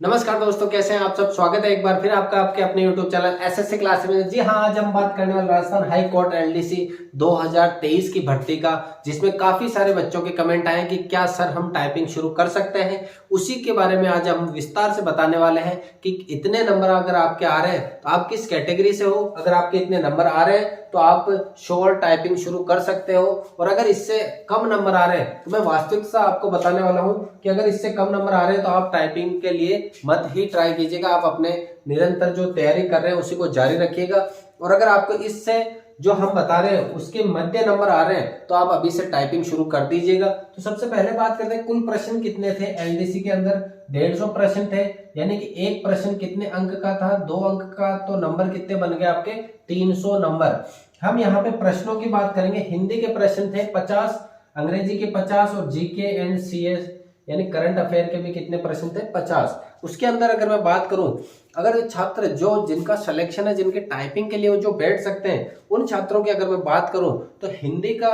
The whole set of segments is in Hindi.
नमस्कार दोस्तों, कैसे हैं आप सब। स्वागत है एक बार फिर आपका आपके अपने YouTube चैनल एसएससी क्लास में। जी हाँ, आज हम बात करने वाले राजस्थान हाई कोर्ट एलडीसी 2023 की भर्ती का, जिसमें काफी सारे बच्चों के कमेंट आए कि क्या सर हम टाइपिंग शुरू कर सकते हैं। उसी के बारे में आज हम विस्तार से बताने वाले हैं कि इतने नंबर अगर आपके आ रहे हैं तो आप किस कैटेगरी से हो। अगर आपके इतने नंबर आ रहे हैं तो आप श्योर टाइपिंग शुरू कर सकते हो, और अगर इससे कम नंबर आ रहे हैं तो मैं वास्तविकता आपको बताने वाला हूं कि अगर इससे कम नंबर आ रहे हैं तो आप टाइपिंग के लिए मत ही ट्राई कीजिएगा। आप अपने निरंतर जो तैयारी कर रहे हैं उसी को जारी रखिएगा। और अगर आपको इससे जो हम बता रहे हैं उसके मध्य नंबर आ रहे हैं तो आप अभी से टाइपिंग शुरू कर दीजिएगा। तो सबसे पहले बात करते हैं कुल प्रश्न कितने थे एलडीसी के अंदर। 150 प्रश्न थे, यानी कि एक प्रश्न कितने अंक का था, 2 अंक का। तो नंबर कितने बन गए आपके, 300 नंबर। हम यहाँ पे प्रश्नों की बात करेंगे। हिंदी के प्रश्न थे 50, अंग्रेजी के 50 और जीके एंड सीएस यानी करंट अफेयर के भी कितने प्रश्न थे, 50। उसके अंदर अगर मैं बात करूं, अगर छात्र जो जिनका सिलेक्शन है, जिनके टाइपिंग के लिए जो बैठ सकते हैं, उन छात्रों की अगर मैं बात करूं तो हिंदी का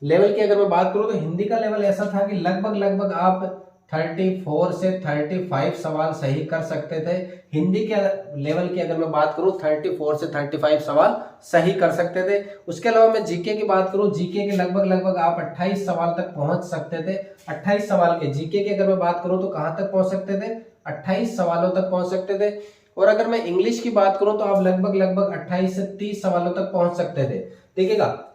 लेवल की अगर मैं बात करूं तो हिंदी का लेवल ऐसा था कि लगभग आप 34 से 35 सवाल सही कर सकते थे। हिंदी के लेवल की अगर मैं बात करूं 34 से 35 सवाल सही कर सकते थे। उसके अलावा मैं जीके की बात करूं, जीके के लगभग आप 28 सवाल तक पहुंच सकते थे। 28 सवाल के जीके की अगर मैं बात करूं तो कहां तक पहुंच सकते थे, 28 सवालों तक पहुंच सकते थे। और अगर मैं इंग्लिश की बात करूं तो आप लगभग 28 से 30 सवालों तक पहुंच सकते थे। देखिएगा,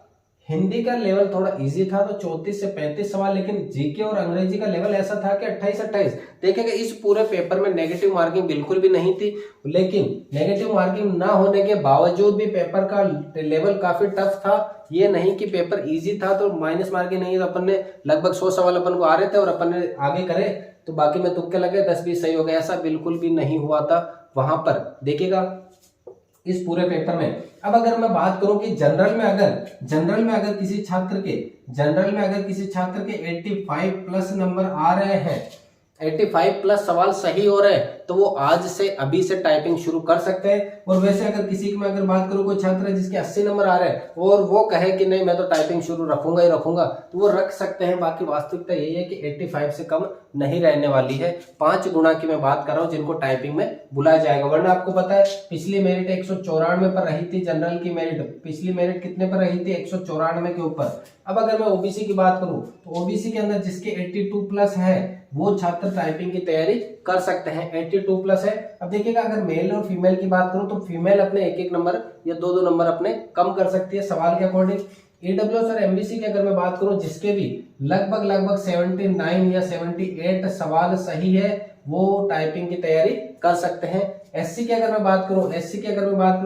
हिंदी का लेवल थोड़ा इजी था तो 34 से 35 सवाल, लेकिन जीके और अंग्रेजी का लेवल ऐसा था कि 28। देखिएगा, इस पूरे पेपर में नेगेटिव मार्किंग बिल्कुल भी नहीं थी, लेकिन नेगेटिव मार्किंग ना होने के बावजूद भी पेपर का लेवल काफी टफ था। ये नहीं कि पेपर इजी था तो माइनस मार्किंग नहीं है। तो अपन ने लगभग 100 सवाल अपन को आ रहे थे और अपन ने आगे करे तो बाकी में तुक्के लगे, 10-20 सही हो गए। ऐसा बिल्कुल भी नहीं हुआ था वहां पर। देखिएगा इस पूरे पेपर में। अब अगर मैं बात करूं कि जनरल में अगर किसी छात्र के 85 प्लस नंबर आ रहे हैं, 85 प्लस सवाल सही हो रहे हैं, तो वो आज से अभी से टाइपिंग शुरू कर सकते हैं। और वैसे अगर किसी की मैं अगर बात करूं, कोई छात्र है जिसके 80 नंबर आ रहे हैं और वो कहे कि नहीं मैं तो टाइपिंग शुरू रखूंगा ही रखूंगा, तो वो रख सकते हैं। बाकी वास्तविकता यही है कि 85 से कम नहीं रहने वाली है। 5 गुना की मैं बात कर रहा हूं जिनको टाइपिंग में बुलाया जाएगा। वरना आपको पता है पिछली मेरिट 194 पर रही थी। जनरल की मेरिट पिछली मेरिट कितने पर रही थी, 194 के ऊपर। अब अगर मैं ओबीसी की बात करूं तो ओबीसी के अंदर जिसके 82 प्लस है वो छात्र टाइपिंग की तैयारी कर सकते हैं। 82 प्लस है। अब देखिएगा, अगर मेल और फीमेल की बात करूं तो फीमेल अपने 1-1 नंबर या 2-2 नंबर अपने कम कर सकती है सवाल के अकॉर्डिंग। ईडब्ल्यूएस और एमबीसी की अगर मैं बात करूं जिसके भी लगभग 79 या 78 सवाल सही है, वो टाइपिंग की तैयारी कर सकते हैं। एससी की अगर मैं बात करूं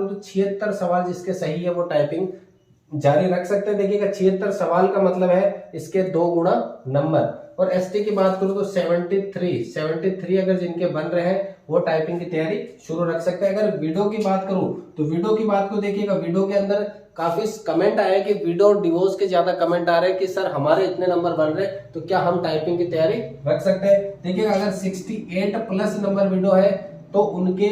तो 76 सवाल जिसके सही है वो टाइपिंग जारी रख सकते हैं। देखिएगा 76 सवाल का मतलब है इसके 2 गुना नंबर। और एसटी की बात करूं तो 73 अगर जिनके बन रहे हैं वो टाइपिंग की तैयारी शुरू रख सकते हैं। अगर वीडियो की बात करूं तो वीडियो की बात को देखिएगा, वीडियो के अंदर काफी कमेंट आए कि वीडियो और डिवोर्स के ज्यादा कमेंट आ रहे हैं कि सर हमारे इतने नंबर बन रहे हैं तो क्या हम टाइपिंग की तैयारी रख सकते हैं। देखिएगा, अगर 68 प्लस नंबर वीडियो है तो उनके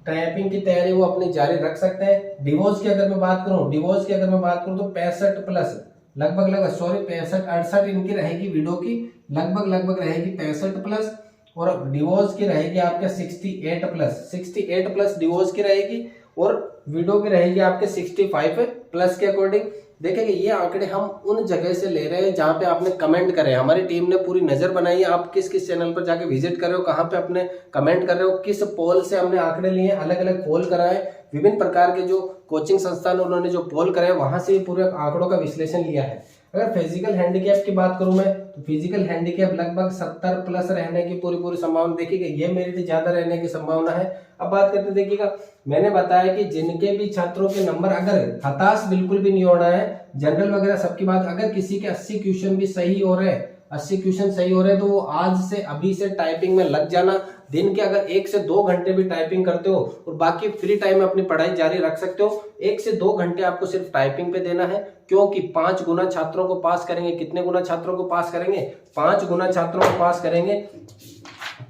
टाइपिंग की तैयारी वो अपनी जारी रख सकते हैं। डिवोर्स की अगर मैं बात करूं तो 65 प्लस लगभग 65-68 इनकी रहेगी वीडियो की, लगभग रहेगी 65 प्लस। और डिवोर्स की रहेगी आपके 68 प्लस डिवोर्स की रहेगी, और वीडियो की रहेगी आपके 65 प्लस के अकॉर्डिंग। देखेंगे ये आंकड़े हम उन जगह से ले रहे हैं जहां पे आपने कमेंट करे। हमारी टीम ने पूरी नजर बनाई है, आप किस किस चैनल पर जाके विजिट कर रहे हो, कहां पे अपने कमेंट कर रहे हो, किस पोल से हमने आंकड़े लिए, अलग अलग पोल कराए। विभिन्न प्रकार के जो कोचिंग संस्थान उन्होंने जो पोल कराए वहां से पूरे आंकड़ों का विश्लेषण लिया है। अगर फिजिकल हैंडीकैप की बात करूं मैं तो फिजिकल हैंडीकैप लगभग 70 प्लस रहने की पूरी संभावना। देखिएगा ये मेरिट ज्यादा रहने की संभावना है। अब बात करते देखिएगा, मैंने बताया कि जिनके भी छात्रों के नंबर, अगर हताश बिल्कुल भी नहीं होना है, जनरल वगैरह सबकी बात, अगर किसी के 80 क्वेश्चन भी सही हो रहे हैं, 80 क्वेश्चन सही हो रहे हैं तो वो आज से अभी से टाइपिंग में लग जाना। दिन के अगर 1 से 2 घंटे भी टाइपिंग करते हो और बाकी फ्री टाइम में अपनी पढ़ाई जारी रख सकते हो। 1 से 2 घंटे आपको सिर्फ टाइपिंग पे देना है, क्योंकि 5 गुना छात्रों को पास करेंगे। कितने गुना छात्रों को पास करेंगे, 5 गुना छात्रों को पास करेंगे।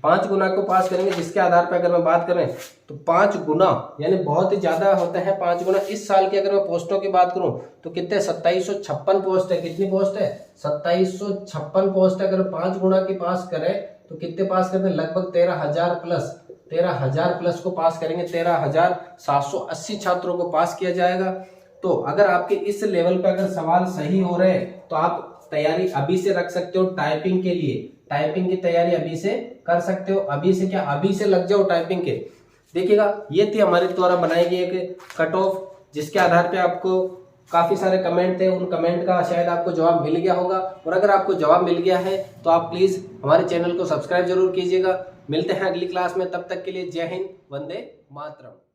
5 गुना को पास करेंगे, जिसके आधार पर अगर मैं बात करें तो 5 गुना यानी बहुत ही ज्यादा होता है। 5 गुना इस साल की अगर मैं पोस्टों की बात करूं तो कितने 2756 पोस्ट है। कितनी पोस्ट है, 2756 पोस्ट है। अगर 5 गुना की पास करें तो कितने पास करते हैं, लगभग 13,000 प्लस 13,000 प्लस को पास करेंगे, 13,780 छात्रों को पास किया जाएगा। तो अगर आपके इस लेवल पे अगर सवाल सही हो रहे हैं तो आप तैयारी अभी से रख सकते हो टाइपिंग के लिए। टाइपिंग की तैयारी अभी से कर सकते हो, अभी से क्या, अभी से लग जाओ टाइपिंग के। देखिएगा, ये थी हमारे द्वारा बनाई गई एक कट ऑफ, जिसके आधार पे आपको काफी सारे कमेंट थे, उन कमेंट का शायद आपको जवाब मिल गया होगा। और अगर आपको जवाब मिल गया है तो आप प्लीज हमारे चैनल को सब्सक्राइब जरूर कीजिएगा। मिलते हैं अगली क्लास में, तब तक के लिए जय हिंद, वंदे मातरम।